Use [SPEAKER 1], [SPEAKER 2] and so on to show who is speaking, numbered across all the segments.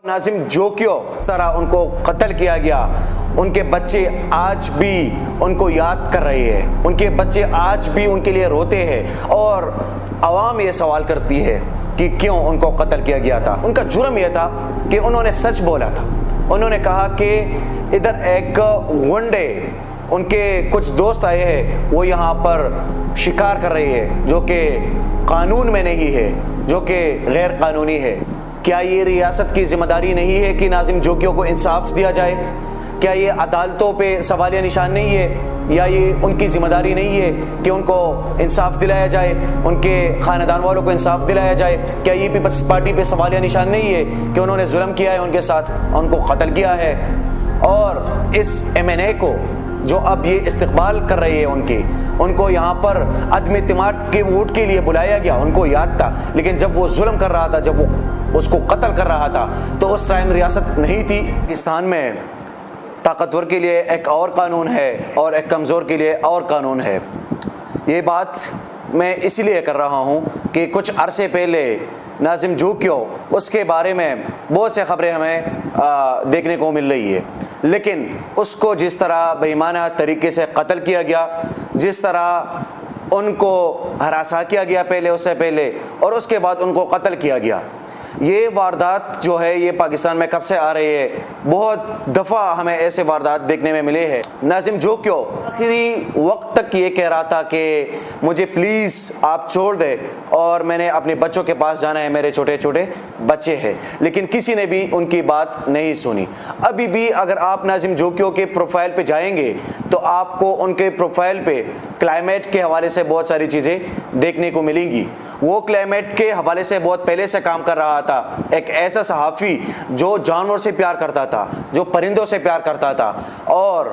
[SPEAKER 1] ناظم جو کیوں طرح ان کو قتل کیا گیا، ان کے بچے آج بھی ان کو یاد کر رہے ہیں، ان کے بچے آج بھی ان کے لیے روتے ہیں، اور عوام یہ سوال کرتی ہے کہ کیوں ان کو قتل کیا گیا تھا۔ ان کا جرم یہ تھا کہ انہوں نے سچ بولا تھا۔ انہوں نے کہا کہ ادھر ایک ون ڈے ان کے کچھ دوست آئے ہیں، وہ یہاں پر شکار کر رہے ہیں جو کہ قانون میں نہیں ہے، جو کہ غیر قانونی ہے۔ کیا یہ ریاست کی ذمہ داری نہیں ہے کہ ناظم جوگیوں کو انصاف دیا جائے؟ کیا یہ عدالتوں پہ سوالیہ نشان نہیں ہے، یا یہ ان کی ذمہ داری نہیں ہے کہ ان کو انصاف دلایا جائے، ان کے خاندان والوں کو انصاف دلایا جائے؟ کیا یہ پیپلز پارٹی پہ سوالیہ نشان نہیں ہے کہ انہوں نے ظلم کیا ہے ان کے ساتھ، ان کو قتل کیا ہے؟ اور اس ایم این اے کو جو اب یہ استقبال کر رہے ہیں ان کو یہاں پر عدم اعتماد کے ووٹ کے لیے بلایا گیا، ان کو یاد تھا، لیکن جب وہ ظلم کر رہا تھا، جب وہ اس کو قتل کر رہا تھا، تو اس ٹائم ریاست نہیں تھی۔ پاکستان میں طاقتور کے لیے ایک اور قانون ہے اور ایک کمزور کے لیے اور قانون ہے۔ یہ بات میں اس لیے کر رہا ہوں کہ کچھ عرصے پہلے ناظم جوگیوں، اس کے بارے میں بہت سے خبریں ہمیں دیکھنے کو مل رہی ہے، لیکن اس کو جس طرح بے ایمانہ طریقے سے قتل کیا گیا، جس طرح ان کو ہراساں کیا گیا پہلے، اس سے پہلے، اور اس کے بعد ان کو قتل کیا گیا، یہ واردات جو ہے یہ پاکستان میں کب سے آ رہی ہے؟ بہت دفعہ ہمیں ایسے واردات دیکھنے میں ملے ہیں۔ ناظم جوگیوں آخری وقت تک یہ کہہ رہا تھا کہ مجھے پلیز آپ چھوڑ دیں اور میں نے اپنے بچوں کے پاس جانا ہے، میرے چھوٹے چھوٹے بچے ہیں، لیکن کسی نے بھی ان کی بات نہیں سنی۔ ابھی بھی اگر آپ ناظم جوگیوں کے پروفائل پہ جائیں گے تو آپ کو ان کے پروفائل پہ کلائمیٹ کے حوالے سے بہت ساری چیزیں دیکھنے کو ملیں گی۔ وہ کلائمیٹ کے حوالے سے بہت پہلے سے کام کر رہا تھا، ایک ایسا صحافی جو جانور سے پیار کرتا تھا، جو پرندوں سے پیار کرتا تھا، اور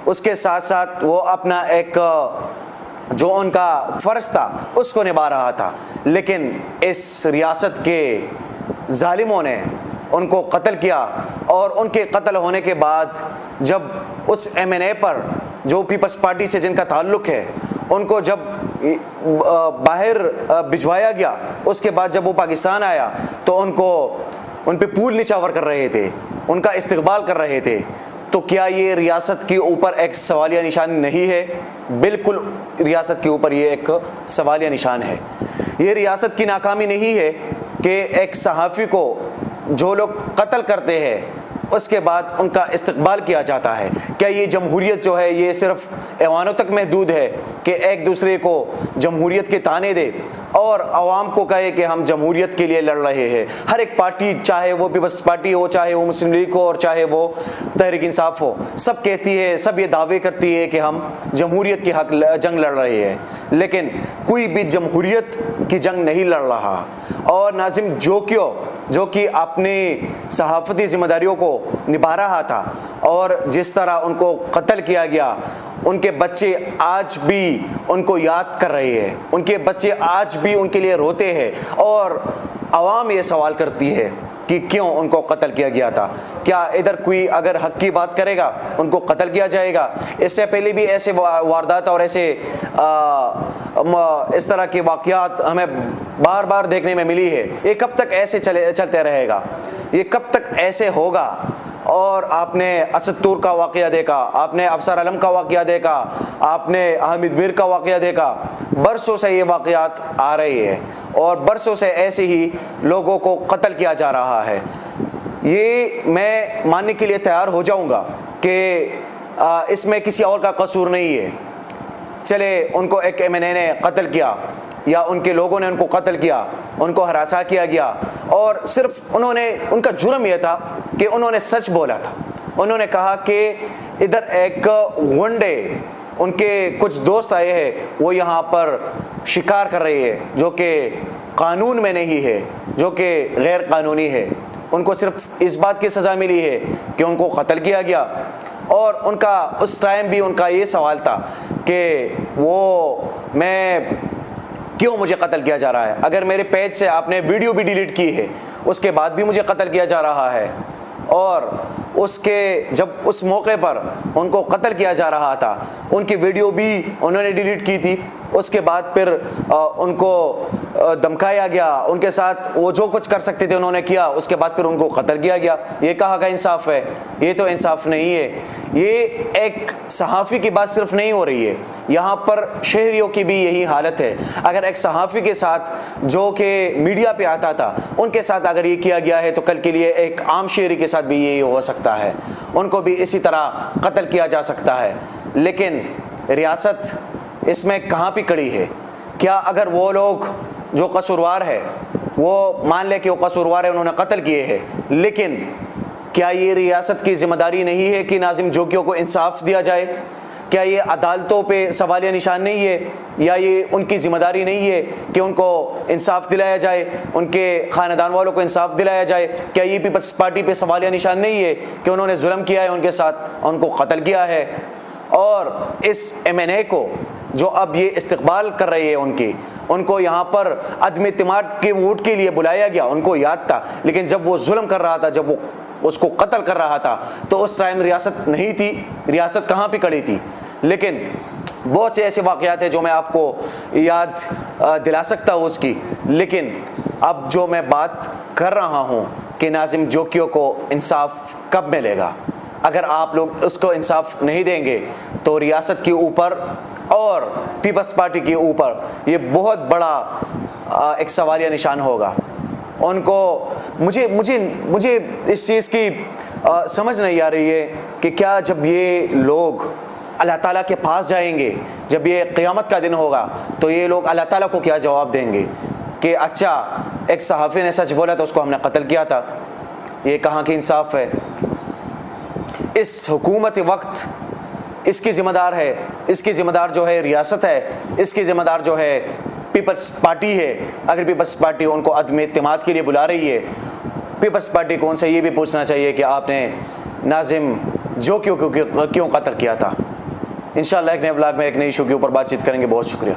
[SPEAKER 1] اس کے ساتھ ساتھ وہ اپنا ایک جو ان کا فرض تھا اس کو نبھا رہا تھا، لیکن اس ریاست کے ظالموں نے ان کو قتل کیا، اور ان کے قتل ہونے کے بعد جب اس ایم این اے پر جو پیپلز پارٹی سے جن کا تعلق ہے، ان کو جب باہر بھجوایا گیا، اس کے بعد جب وہ پاکستان آیا تو ان پہ پھول نچھاور کر رہے تھے، ان کا استقبال کر رہے تھے، تو کیا یہ ریاست کے اوپر ایک سوالیہ نشان نہیں ہے؟ بالکل ریاست کے اوپر یہ ایک سوالیہ نشان ہے۔ یہ ریاست کی ناکامی نہیں ہے کہ ایک صحافی کو جو لوگ قتل کرتے ہیں اس کے بعد ان کا استقبال کیا جاتا ہے۔ کیا یہ جمہوریت جو ہے یہ صرف ایوانوں تک محدود ہے کہ ایک دوسرے کو جمہوریت کے طعنے دے اور عوام کو کہے کہ ہم جمہوریت کے لیے لڑ رہے ہیں؟ ہر ایک پارٹی، چاہے وہ پیپلز پارٹی ہو، چاہے وہ مسلم لیگ ہو، اور چاہے وہ تحریک انصاف ہو، سب کہتی ہے، سب یہ دعوے کرتی ہے کہ ہم جمہوریت کی حق جنگ لڑ رہے ہیں، لیکن کوئی بھی جمہوریت کی جنگ نہیں لڑ رہا۔ اور ناظم جوگیوں جو کہ اپنی صحافتی ذمہ داریوں کو نبھا رہا تھا، اور جس طرح ان کو قتل کیا گیا، ان کے بچے آج بھی ان کو یاد کر رہے ہیں، ان کے بچے آج بھی ان کے لیے روتے ہیں، اور عوام یہ سوال کرتی ہے کہ کیوں ان کو قتل کیا گیا تھا؟ کیا ادھر کوئی اگر حق کی بات کرے گا ان کو قتل کیا جائے گا؟ اس سے پہلے بھی ایسے واردات اور ایسے اس طرح کے واقعات ہمیں بار بار دیکھنے میں ملی ہے۔ یہ کب تک ایسے چلتے رہے گا؟ یہ کب تک ایسے ہوگا؟ اور آپ نے اسد طور کا واقعہ دیکھا، آپ نے افسر علم کا واقعہ دیکھا، آپ نے حامد میر کا واقعہ دیکھا، برسوں سے یہ واقعات آ رہے ہیں، اور برسوں سے ایسے ہی لوگوں کو قتل کیا جا رہا ہے۔ یہ میں ماننے کے لیے تیار ہو جاؤں گا کہ اس میں کسی اور کا قصور نہیں ہے۔ چلے ان کو ایک ایم این اے نے قتل کیا، یا ان کے لوگوں نے ان کو قتل کیا، ان کو ہراساں کیا گیا، اور صرف ان کا جرم یہ تھا کہ انہوں نے سچ بولا تھا۔ انہوں نے کہا کہ ادھر ایک ون ڈے ان کے کچھ دوست آئے ہیں، وہ یہاں پر شکار کر رہے ہیں جو کہ قانون میں نہیں ہے، جو کہ غیر قانونی ہے۔ ان کو صرف اس بات کی سزا ملی ہے کہ ان کو قتل کیا گیا، اور ان کا اس ٹائم بھی ان کا یہ سوال تھا کہ کیوں مجھے قتل کیا جا رہا ہے؟ اگر میرے پیج سے آپ نے ویڈیو بھی ڈیلیٹ کی ہے، اس کے بعد بھی مجھے قتل کیا جا رہا ہے۔ اور جب اس موقع پر ان کو قتل کیا جا رہا تھا، ان کی ویڈیو بھی انہوں نے ڈیلیٹ کی تھی، اس کے بعد پھر ان کو دمکایا گیا، ان کے ساتھ وہ جو کچھ کر سکتے تھے انہوں نے کیا، اس کے بعد پھر ان کو قتل کیا گیا. یہ کہا کہ انصاف ہے؟ یہ تو انصاف نہیں ہے. یہ ایک صحافی کی بات صرف نہیں ہو رہی ہے، یہاں پر شہریوں کی بھی یہی حالت ہے. اگر ایک صحافی کے ساتھ جو کہ میڈیا پہ آتا تھا ان کے ساتھ اگر یہ کیا گیا ہے تو کل کے لیے ایک عام شہری کے ساتھ بھی یہی ہو سکتا ہے، ان کو بھی اسی طرح قتل کیا جا سکتا ہے. لیکن ریاست اس میں کہاں پہ کڑی ہے؟ کیا اگر وہ لوگ جو قصوروار ہے وہ مان لے کہ وہ قصوروار ہے، انہوں نے قتل کیے ہیں، لیکن کیا یہ ریاست کی ذمہ داری نہیں ہے کہ ناظم جوگیوں کو انصاف دیا جائے؟ کیا یہ عدالتوں پہ سوالیہ نشان نہیں ہے، یا یہ ان کی ذمہ داری نہیں ہے کہ ان کو انصاف دلایا جائے، ان کے خاندان والوں کو انصاف دلایا جائے؟ کیا یہ پیپلز پارٹی پہ سوالیہ نشان نہیں ہے کہ انہوں نے ظلم کیا ہے ان کے ساتھ، ان کو قتل کیا ہے؟ اور اس MNA کو جو اب یہ استقبال کر رہی ہے ان کو یہاں پر عدم اعتماد کے ووٹ کے لیے بلایا گیا، ان کو یاد تھا، لیکن جب وہ ظلم کر رہا تھا، جب وہ اس کو قتل کر رہا تھا تو اس ٹائم ریاست نہیں تھی. ریاست کہاں پہ کھڑی تھی؟ لیکن بہت سے ایسے واقعات ہیں جو میں آپ کو یاد دلا سکتا ہوں اس کی. لیکن اب جو میں بات کر رہا ہوں کہ ناظم جوگیوں کو انصاف کب ملے گا، اگر آپ لوگ اس کو انصاف نہیں دیں گے تو ریاست کے اوپر اور پیپلز پارٹی کے اوپر یہ بہت بڑا ایک سوالیہ نشان ہوگا. ان کو مجھے اس چیز کی سمجھ نہیں آ رہی ہے کہ کیا جب یہ لوگ اللہ تعالیٰ کے پاس جائیں گے، جب یہ قیامت کا دن ہوگا تو یہ لوگ اللہ تعالیٰ کو کیا جواب دیں گے کہ اچھا ایک صحافی نے سچ بولا تو اس کو ہم نے قتل کیا تھا. یہ کہاں کی انصاف ہے؟ اس حکومت وقت اس کی ذمہ دار ہے، اس کی ذمہ دار جو ہے ریاست ہے، اس کی ذمہ دار جو ہے پیپلز پارٹی ہے. اگر پیپلز پارٹی ان کو عدم اعتماد کے لیے بلا رہی ہے، پیپلز پارٹی کو ان سے یہ بھی پوچھنا چاہیے کہ آپ نے ناظم جوگیوں کو کیوں قتل کیا تھا. انشاءاللہ ایک نئے ولاگ میں ایک نئی ایشو کے اوپر بات چیت کریں گے. بہت شکریہ.